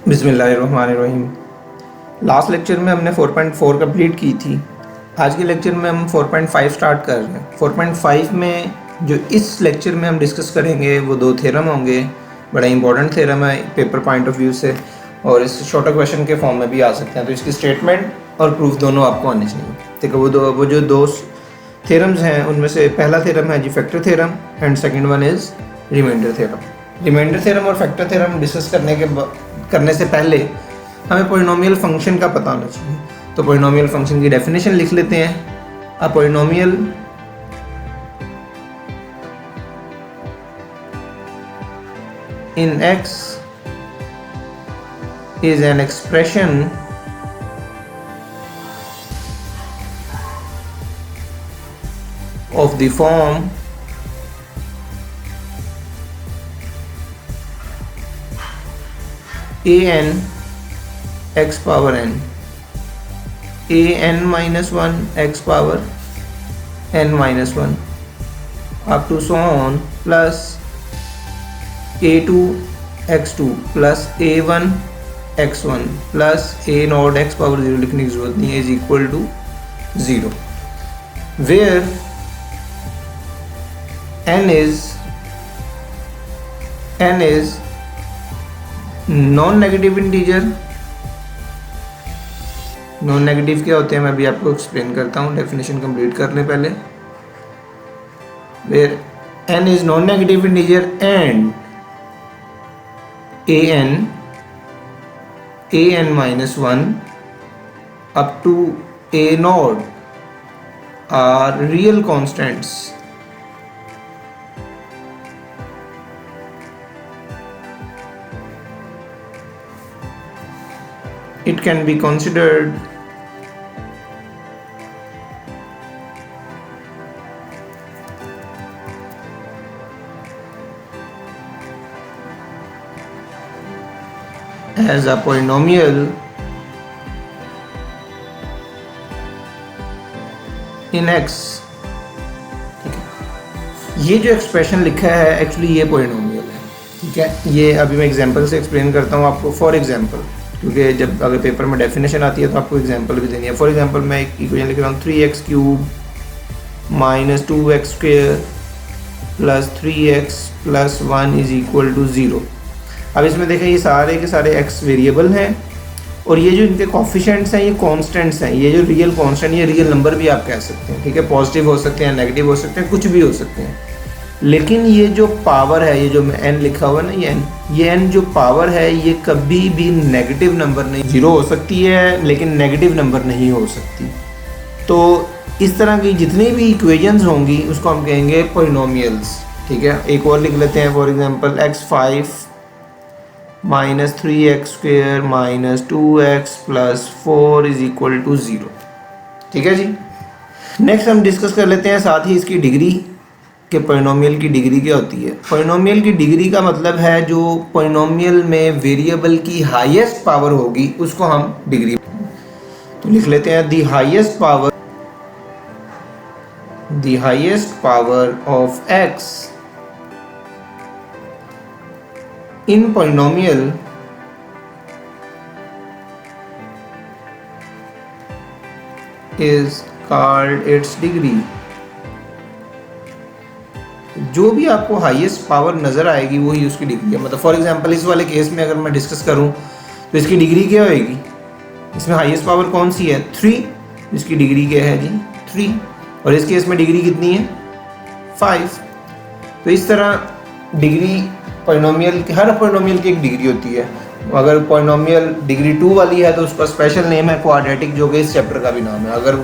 बिस्मिल्लाहिर्रहमानिर्रहीम। Last lecture में हमने 4.4 कंप्लीट की थी। आज के लेक्चर में हम 4.5 स्टार्ट कर रहे हैं। 4.5 में जो इस लेक्चर में हम डिस्कस करेंगे वो दो थ्योरम होंगे। बड़ा इंपॉर्टेंट थ्योरम है पेपर पॉइंट ऑफ व्यू से, और इस शॉर्टर क्वेश्चन के फॉर्म में भी आ सकते हैं। तो इसकी स्टेटमेंट और प्रूफ दोनों आपको आने चाहिए। ठीक है, वो जो दो थ्योरम्स हैं उनमें से पहला थ्योरम है जी factor theorem and second one is remainder theorem. Remainder theorem और फैक्टर थ्योरम डिस्कस करने से पहले हमें पॉलिनोमियल फंक्शन का पता होना चाहिए। तो पॉलिनोमियल फंक्शन की डेफिनेशन लिख लेते हैं। A polynomial in x is an expression of the form an x power n, an minus 1 x power n minus 1 up to so on plus a2 x2 plus a1 x1 plus a naught x power 0 लिखने की जरूरत नहीं है is equal to 0, where n is non negative integer. Non negative क्या होते हैं मैं अभी आपको एक्सप्लेन करता हूँ, डेफिनेशन कंप्लीट कर लें पहले। Where n is non negative integer and an minus 1 up to a naught are real constants. It can be considered as a polynomial in x। ये जो एक्सप्रेशन लिखा है एक्चुअली ये पॉलिनोमियल है। ठीक है, ये अभी मैं एग्जांपल से एक्सप्लेन करता हूँ आपको। फॉर एग्जांपल, क्योंकि जब अगर पेपर में डेफिनेशन आती है तो आपको एग्जांपल भी देनी है। फॉर एग्जांपल मैं एक इक्वेशन लिख रहा हूँ 3x cube minus 2x square plus 3x plus 1 is equal to 0। अब इसमें देखें ये सारे के सारे x वेरिएबल हैं और ये जो इनके कोफिशिएंट्स हैं ये कांस्टेंट्स हैं। ये जो रियल कांस्टेंट, ये रियल नंबर भी आप कह सकते हैं। ठीक है, पॉजिटिव हो सकते हैं, नेगेटिव हो सकते हैं, कुछ भी हो सकते हैं। लेकिन ये जो पावर है, ये जो n लिखा हुआ है ना, ये n जो पावर है ये कभी भी नेगेटिव नंबर नहीं, 0 हो सकती है लेकिन नेगेटिव नंबर नहीं हो सकती। तो इस तरह की जितनी भी इक्वेशंस होंगी उसको हम कहेंगे पॉलिनोमियल्स। ठीक है, एक और लिख लेते हैं। For example x5 minus 3x square minus 2x plus 4 is equal to 0। ठीक है जी, नेक्स्ट हम डिस्कस कर लेते हैं साथ ही इसकी डिग्री कि पॉलिनोमियल की डिग्री क्या होती है। पॉलिनोमियल की डिग्री का मतलब है जो पॉलिनोमियल में वेरिएबल की हाईएस्ट पावर होगी उसको हम डिग्री। तो लिख लेते हैं the highest power of x in polynomial is called its degree. जो भी आपको हाईएस्ट पावर नज़र आएगी वही उसकी डिग्री है। मतलब फॉर एग्जांपल इस वाले केस में अगर मैं डिस्कस करूं तो इसकी डिग्री क्या होएगी, इसमें हाईएस्ट पावर कौन सी है 3, इसकी डिग्री क्या है जी 3, और इस केस में डिग्री कितनी है 5। तो इस तरह डिग्री पॉलिनोमियल, हर पॉलिनोमियल की एक डिग्री होती है। अगर पॉलिनोमियल डिग्री 2 वाली है तो उसका स्पेशल नेम है क्वाड्रेटिक, जो कि इस चैप्टर का भी नाम है। अगर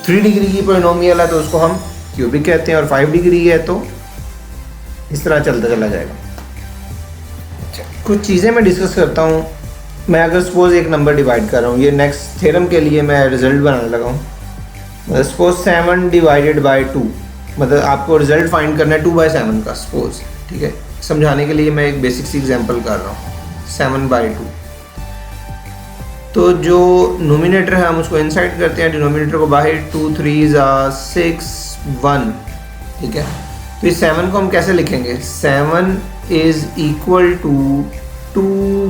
3 डिग्री की पॉलिनोमियल है तो उसको हम क्यूबिक कहते हैं, और 5 डिग्री है तो इस तरह चलता चला जाएगा। कुछ चीज़ें मैं डिस्कस करता हूँ। मैं अगर सपोज एक नंबर डिवाइड कर रहा हूँ, ये नेक्स्ट थ्योरम के लिए मैं रिजल्ट बनाने लगा हूँ। मतलब सपोज 7 डिवाइडेड बाई 2, मतलब आपको रिजल्ट फाइंड करना है 2/7 का सपोज। ठीक है, समझाने के लिए मैं एक बेसिक सी एग्जांपल कर रहा हूँ 7/2। तो जो नोमिनेटर है हम उसको इनसाइड करते हैं, डिनोमिनेटर को बाहर, 2 3 6 1। ठीक है, तो इस 7 को हम कैसे लिखेंगे, 7 is equal to 2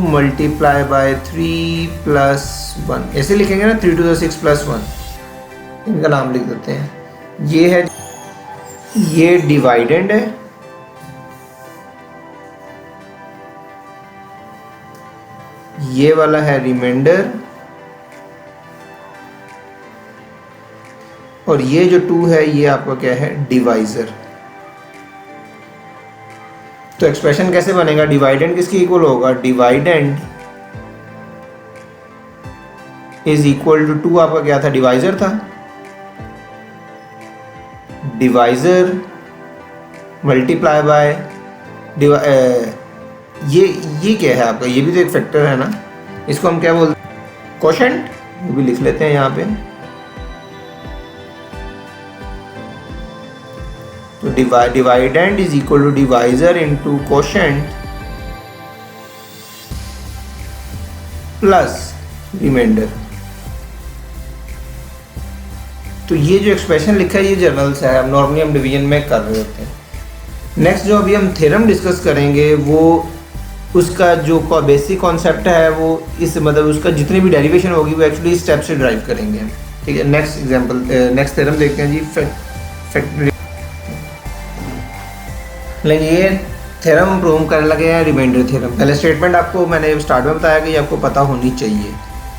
multiply by 3 plus 1, ऐसे लिखेंगे ना, 3 to the 6 प्लस 1, इनका नाम लिख देते हैं। ये है, ये डिवाइडेंड है, ये वाला है रिमाइंडर, और ये जो 2 है ये आपका क्या है, डिवाइजर। तो एक्सप्रेशन कैसे बनेगा, डिवाइडेंड किसके इक्वल होगा, डिवाइडेंड इज इक्वल टू 2 आपका क्या था, डिवाइजर था, डिवाइजर मल्टीप्लाई बाय ये क्या है आपका, ये भी तो एक फैक्टर है ना, इसको हम क्या बोलते हैं, कोशेंट, वो भी लिख लेते हैं यहाँ पे। तो dividend is equal to divisor into quotient plus remainder. तो ये जो एक्सप्रेशन लिखा है ये जर्नल्स है, अब नॉर्मली हम डिवीजन में कर रहे होते हैं। नेक्स्ट जो अभी हम थ्योरम डिस्कस करेंगे वो उसका जो बेसिक कॉन्सेप्ट है वो इस मतलब उसका जितनी भी डेरिवेशन होगी वो एक्चुअली इस स्टेप से ड्राइव करेंगे, ठीक है। नेक्स्ट एग्जांपल, नेक्स्ट थ्योरम देखते हैं जी, फैक्टर। लेकिन ये थ्योरम प्रूव करने लगे हैं रिमाइंडर थ्योरम। पहले स्टेटमेंट आपको मैंने स्टार्ट में बताया कि ये आपको पता होनी चाहिए।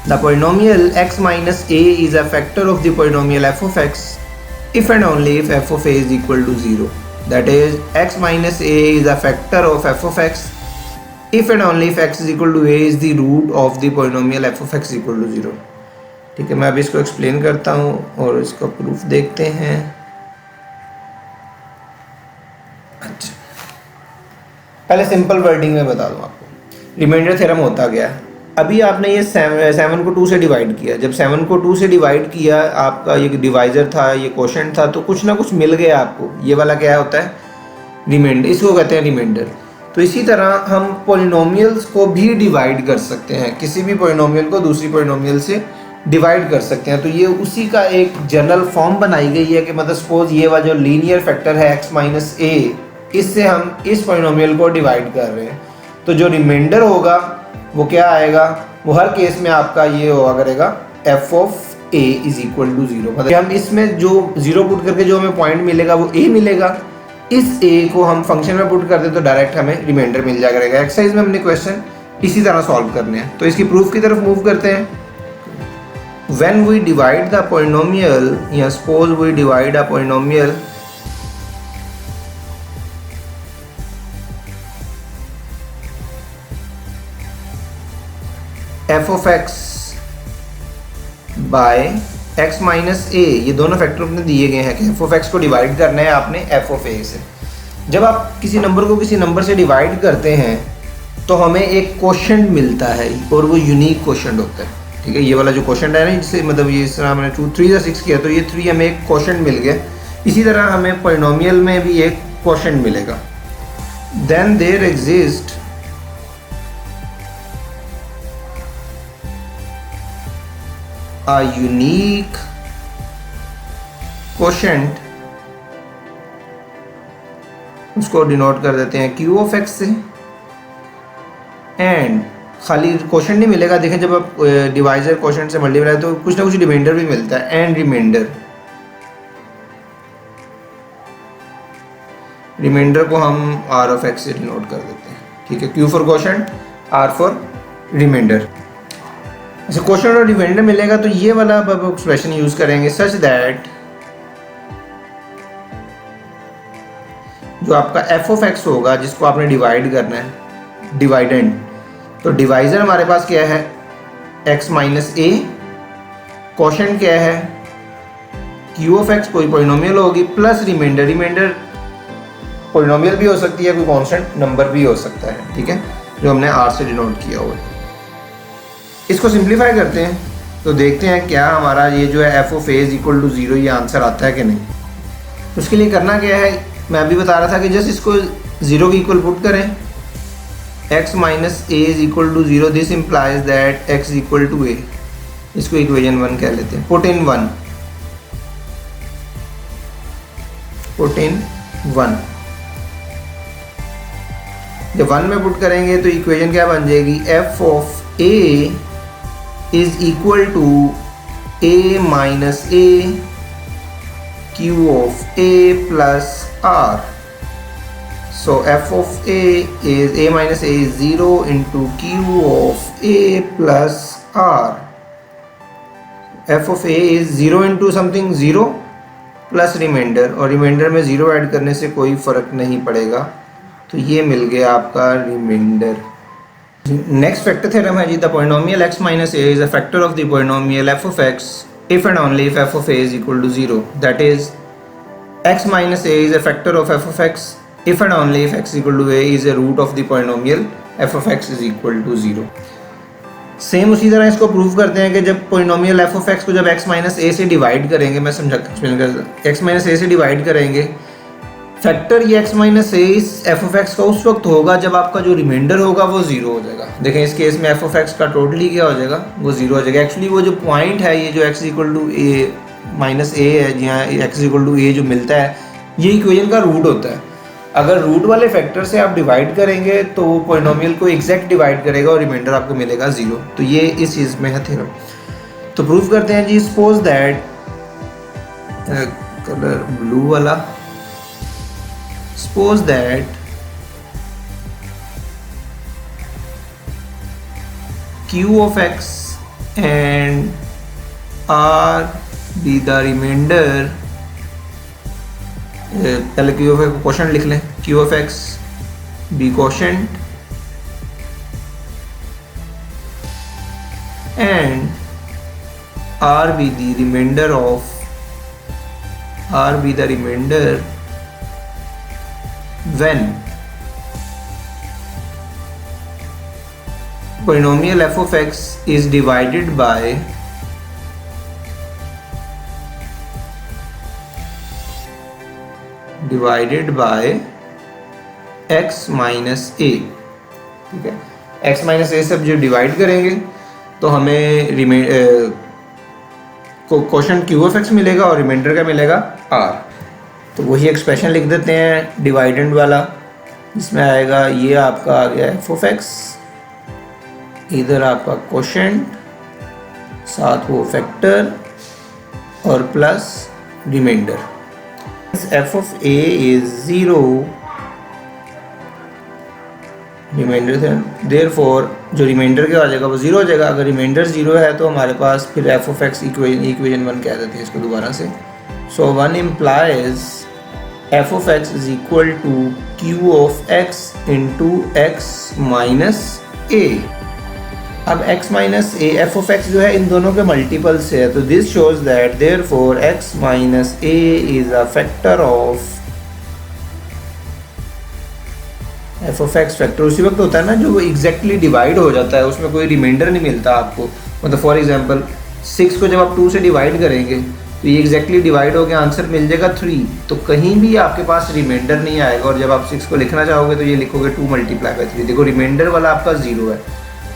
The polynomial x minus a is a factor of the polynomial f of x if and only if f of a is equal to 0. That is x minus a is a factor of f of x if and only if x is equal to a is the root of the polynomial f of x equal to 0. ठीक है, मैं अभी इसको explain करता हूँ और इसका proof देखते हैं। अच्छा, पहले सिंपल वर्डिंग में बता दूँ आपको, रिमाइंडर थ्योरम होता गया। अभी आपने ये 7 को 2 से डिवाइड किया, जब 7 को 2 से डिवाइड किया, आपका ये डिवाइजर था, ये कोशेंट था, तो कुछ ना कुछ मिल गया आपको। ये वाला क्या होता है, रिमाइंडर, इसको कहते हैं रिमाइंडर। तो इसी तरह हम पोलिनोमियल्स को भी डिवाइड कर सकते हैं, किसी भी पोलिनोमियल को दूसरी पोलिनोमियल से डिवाइड कर सकते हैं। तो ये उसी का एक जनरल फॉर्म बनाई गई है कि मतलब सपोज ये वाला जो लीनियर फैक्टर है x माइनस a, इससे हम इस पोलिनोमियल को डिवाइड कर रहे हैं। तो जो रिमाइंडर होगा वो क्या आएगा, वो हर केस में आपका ये हुआ करेगा f of a is equal to 0। मतलब हम इसमें जो 0 पुट करके जो हमें पॉइंट मिलेगा वो a मिलेगा, इस a को हम फंक्शन में पुट कर दे तो डायरेक्ट हमें रिमाइंडर मिल जाएगा। एक्सरसाइज में हमने क्वेश्चन इसी तरह सॉल्व करने हैं। तो इसकी प्रूफ की तरफ मूव करते हैं। When we divide the polynomial, या suppose we divide a polynomial f of x by x minus a, ये दोनों फैक्टर अपने दिए गए हैं कि f of x को डिवाइड करना है आपने f of a से। जब आप किसी नंबर को किसी नंबर से डिवाइड करते हैं तो हमें एक कोशेंट मिलता है और वो यूनिक कोशेंट होता है, ठीक है। ये वाला जो कोशेंट है ना, जिससे मतलब ये इस तरह हमने 2 3 या 6 किया तो ये 3 हमें एक कोशेंट मिल गया। इसी तरह हमें पॉलिनोमियल में भी एक कोशेंट मिलेगा। Then there exist a unique quotient, उसको डिनोट कर देते हैं q ऑफ x से। एंड खाली क्वेश्चन नहीं मिलेगा, देखें जब आप डिवाइजर क्वेश्चन से मल्टीप्लाई तो कुछ ना कुछ रिमाइंडर भी मिलता है। एंड रिमाइंडर को हम r ऑफ x से डिनोट कर देते हैं, ठीक है। q for question, r for remainder. ऐसे क्वेश्चन और रिमाइंडर मिलेगा तो ये वाला अब एक्सप्रेशन यूज करेंगे सच दैट जो आपका f ऑफ x होगा जिसको आपने डिवाइड करना है, डिवाइडेंड, तो डिवाइजर हमारे पास क्या है x माइनस a, क्वोशेंट क्या है q ऑफ x, कोई पॉलिनोमियल होगी, प्लस रिमाइंडर। रिमाइंडर पॉलिनोमियल भी हो सकती है, कोई कांस्टेंट नंबर भी हो सकता है, ठीक है, जो हमने r से डिनोट किया हुआ है। इसको सिंप्लीफाई करते हैं तो देखते हैं क्या हमारा ये जो है f of a is equal to 0 ये आंसर आता है कि नहीं। उसके लिए करना क्या है, मैं अभी बता रहा था कि जस्ट इसको 0 के इक्वल पुट करें, x minus a is equal to 0, this implies that x is equal to a। इसको इक्वेशन 1 कह लेते हैं। पुट इन 1, पुट इन 1, जब 1 में पुट करेंगे तो इक्वेशन क्या बन जाएगी, f of a is equal to A minus a q of a plus r. So f of a is a minus a is 0 into q of a plus r. f of a is 0 into something 0 plus remainder, और reminder में 0 add करने से कोई फ़र्क नहीं पड़ेगा. तो ये मिल गया आपका रिमाइंडर. नेक्स्ट फैक्टर थ्योरम है जी. The polynomial x minus a is a factor of the polynomial f of x if and only if f of a is equal to 0. That is x minus a is a factor of f of x if and only if x equal to a is a root of the polynomial f of x is equal to 0. Same उसी तरह इसको prove करते हैं कि जब polynomial f of x को जब x minus ए से डिवाइड करेंगे, मैं समझा एक्सप्लेन कर, x माइनस ए से डिवाइड करेंगे, फैक्टर ये x माइनस ए इस f of x का उस वक्त होगा जब आपका जो रिमाइंडर होगा वो 0 हो जाएगा. देखें इस केस में f of x का टोटली क्या हो जाएगा, वो 0 हो जाएगा. एक्चुअली वो जो पॉइंट है ये जो x equal to A minus A है, जहाँ x इक्वल टू ए जो मिलता है, ये इक्वेशन का रूट होता है. अगर रूट वाले फैक्टर से आप डिवाइड करेंगे तो वो पॉलिनोमियल को एग्जैक्ट डिवाइड करेगा और रिमाइंडर आपको मिलेगा 0. तो ये इस चीज़ में है थ्योरम. तो प्रूव करते हैं जी. सपोज दैट कलर ब्लू वाला, suppose that q of x and r be the remainder. पहले क्यू ऑफ एक्स को क्वोशंट लिख लें. Q of x be quotient and r be the remainder of, r be the remainder when polynomial f of x is divided by x minus a. ठीक है, x minus a सब जो divide करेंगे तो हमें quotient q of x मिलेगा और reminder का मिलेगा r. तो वही एक्सप्रेशन लिख देते हैं डिवाइडेंड वाला, जिसमें आएगा ये आपका आ गया f ऑफ x, इधर आपका क्वोशंट, साथ वो फैक्टर और plus remainder. f of a is 0 remainder थे, देयरफॉर जो रिमाइंडर क्या हो जाएगा वो 0 हो जाएगा. अगर रिमाइंडर 0 है तो हमारे पास फिर f of x इक्वेशन 1 कह देते हैं इसको दोबारा से. सो 1 implies f of x is equal to q of x into x minus a. अब x minus A, F of x जो है इन दोनों के मल्टीपल से है, तो this shows that therefore x minus A is a factor of F of x. Factor उसी वक्त होता है ना जो वो एग्जैक्टली डिवाइड हो जाता है, उसमें कोई रिमाइंडर नहीं मिलता आपको. मतलब फॉर एग्जांपल 6 को जब आप 2 से डिवाइड करेंगे तो ये एग्जैक्टली डिवाइड हो गया, आंसर मिल जाएगा 3. तो कहीं भी आपके पास रिमाइंडर नहीं आएगा, और जब आप 6 को लिखना चाहोगे तो ये लिखोगे 2 मल्टीप्लाई बाई 3. देखो रिमाइंडर वाला आपका 0 है,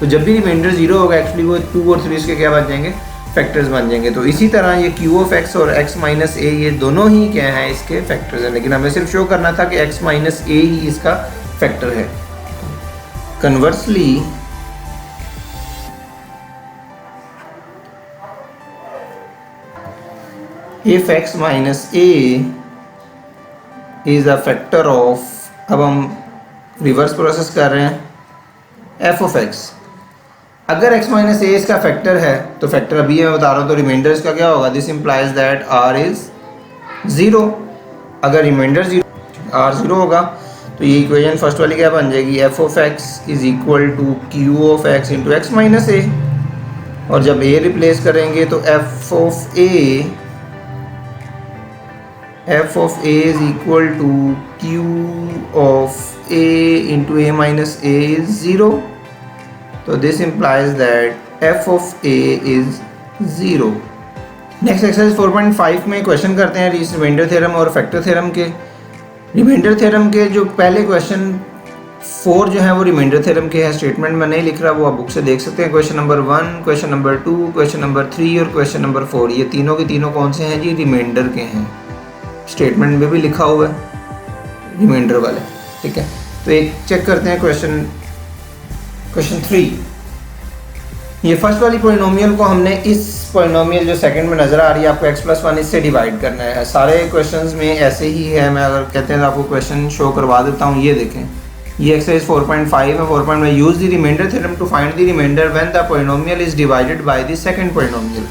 तो जब भी रिमाइंडर 0 होगा एक्चुअली वो 2 और 3 के क्या बन जाएंगे, फैक्टर्स बन जाएंगे. तो इसी तरह ये q ऑफ x और x माइनस ए ये दोनों ही क्या हैं, इसके फैक्टर्स हैं. लेकिन हमें सिर्फ शो करना था कि x माइनस ए ही इसका फैक्टर है. Conversely if x minus A is a factor of, अब हम रिवर्स प्रोसेस कर रहे हैं, f ऑफ x. अगर x माइनस ए इसका फैक्टर है तो फैक्टर अभी मैं बता रहा हूँ, तो रिमाइंडर इसका क्या होगा, this implies that r is 0. अगर रिमाइंडर 0 r 0 होगा तो ये इक्वेशन फर्स्ट वाली क्या बन जाएगी, f of x is equal to q of x into x minus a. और जब a रिप्लेस करेंगे तो f of a is equal to q of a into a minus a is 0. तो this implies that f of a is 0. Next exercise 4.5 में question करते हैं remainder theorem और factor theorem के. रिमाइंडर थ्योरम के जो पहले क्वेश्चन 4 जो है वो रिमाइंडर थ्योरम के हैं, स्टेटमेंट में नहीं लिख रहा, वो आप बुक से देख सकते हैं. Question number 1, question number 2, question number 3 और क्वेश्चन नंबर 4, ये तीनों के तीनों कौन से हैं जी, रिमाइंडर के हैं. स्टेटमेंट में भी लिखा हुआ है रिमाइंडर वाले. ठीक है, तो एक चेक करते हैं क्वेश्चन 3। ये फर्स्ट वाली पोलिनोमियल को हमने इस पोलिनोमियल जो सेकंड में नज़र आ रही है आपको x+1 इससे डिवाइड करना है। सारे क्वेश्चंस में ऐसे ही है, मैं अगर कहते हैं तो आपको क्वेश्चन शो करवा देता हूँ। ये देखें, ये एक्सरसाइज 4.5 है। 4.5 use the remainder theorem to find the remainder when the polynomial is divided by the second polynomial.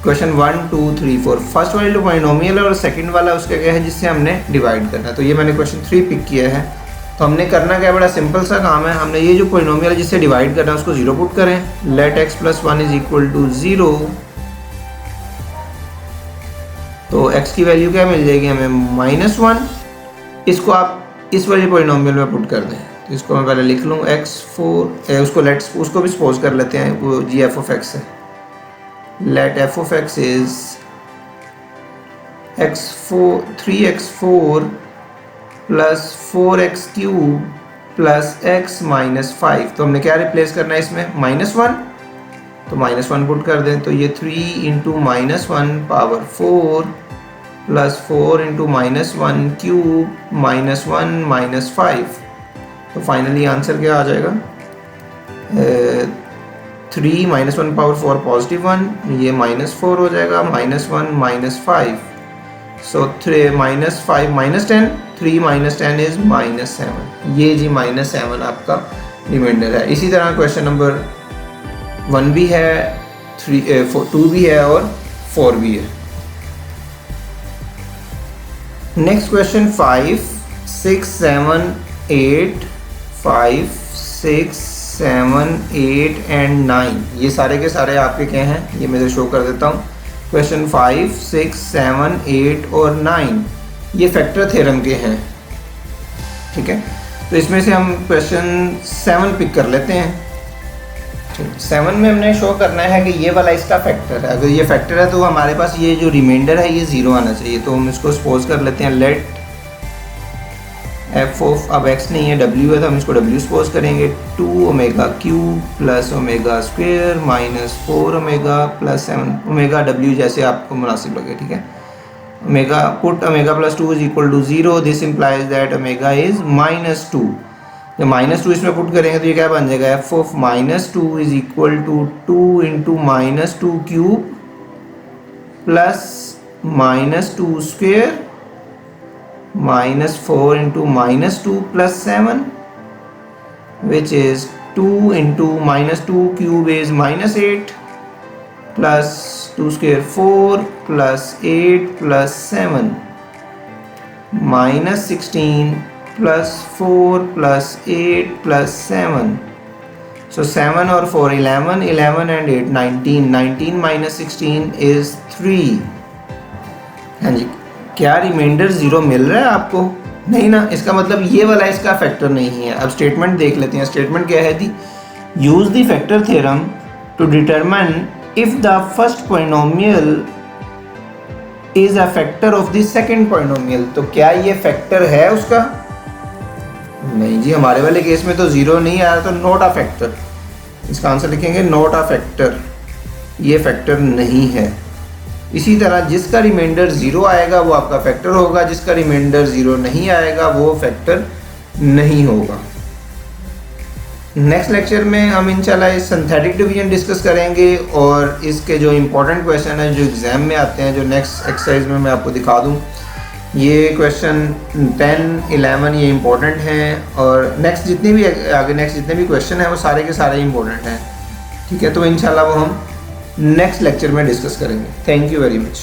Question 1 2 3 4 first वाली जो पोलिनोमियल है और सेकंड वाला उसका क्या है जिससे हमने डिवाइड करना है। तो ये मैंने क्वेश्चन 3 पिक किया है। तो हमने करना क्या, बड़ा सिंपल सा काम है। हमने ये जो पोलिनोमियल जिससे डिवाइड करना है उसको 0 पुट करें। Let x+1 is equal to 0। तो x की वैल्यू क्या मिल जाएगी हमें, -1। इसको आप इस वाले पोलिनोमियल में पुट कर दें। तो इसको मैं पहले लिख लूँ x4, उसको भी सपोज कर लेते हैं, वो जी f(x) है। Let f(x) is 3x4 plus 4x³ plus x-5। तो हमने क्या रिप्लेस करना है इसमें, -1। तो -1 पुट कर दें। तो ये 3 × -1 पावर 4 प्लस 4 × -1³ -1 -5। तो फाइनली आंसर क्या आ जाएगा, 3 -1 पावर 4 +1, ये -4 हो जाएगा, -1 -5। सो 3 -5 -10, 3 - 10 इज -7। ये जी -7 आपका रिमाइंडर है। इसी तरह क्वेश्चन नंबर 1 भी है, 2 भी है और 4 भी है। Next question 5 6 7 8 5 6 7 8 and 9। ये सारे के सारे आपके क्या हैं, ये मैं शो कर देता हूँ। क्वेश्चन 5 6 7 8 और 9 ये फैक्टर थ्योरम के हैं, ठीक है। तो इसमें से हम क्वेश्चन 7 पिक कर लेते हैं। 7 में हमने शो करना है कि ये वाला इसका फैक्टर है। अगर ये फैक्टर है तो हमारे पास ये जो रिमाइंडर है ये 0 आना चाहिए। तो हम इसको सपोज कर लेते हैं। लेट f ऑफ, अब x नहीं है w है तो हम इसको w सपोज करेंगे। 2ω³ प्लस ω² माइनस 4ω प्लस 7ω w जैसे आपको मुनासिब लगे, ठीक है। Omega put omega plus 2 is equal to 0। This implies that omega is -2। जब -2 इसमें पुट करेंगे तो ये क्या बन जाएगा, f of -2 is equal to 2 × -2³ plus -2² -4 × -2 प्लस 7 which is 2 × -2³ is -8 plus 2² 4 plus 8 plus 7 -16 plus 4 plus 8 plus 7। So 7 और 4 11, 11 and 8 19, 19 minus 16 is 3। हाँ जी, क्या रिमाइंडर 0 मिल रहा है आपको? नहीं ना, इसका मतलब ये वाला इसका फैक्टर नहीं है। अब स्टेटमेंट देख लेते हैं। स्टेटमेंट क्या है दी, use the factor theorem to determine if the first polynomial is a factor of the second polynomial. तो क्या ये फैक्टर है उसका? नहीं जी, हमारे वाले केस में तो 0 नहीं आया, तो नॉट अ फैक्टर। इसका आंसर लिखेंगे नॉट अ फैक्टर, ये फैक्टर नहीं है। इसी तरह जिसका रिमाइंडर 0 आएगा वो आपका फैक्टर होगा, जिसका रिमाइंडर 0 नहीं आएगा वो फैक्टर नहीं होगा। नेक्स्ट लेक्चर में हम इंशाल्लाह इस सिंथेटिक डिवीजन डिस्कस करेंगे और इसके जो इम्पोर्टेंट क्वेश्चन है जो एग्ज़ाम में आते हैं, जो नेक्स्ट एक्सरसाइज में मैं आपको दिखा दूँ। ये क्वेश्चन 10 11 ये इम्पोर्टेंट हैं और नेक्स्ट जितने भी क्वेश्चन हैं वो सारे के सारे इम्पोर्टेंट हैं, ठीक है। तो इंशाल्लाह वो हम नेक्स्ट लेक्चर में डिस्कस करेंगे। Thank you very much.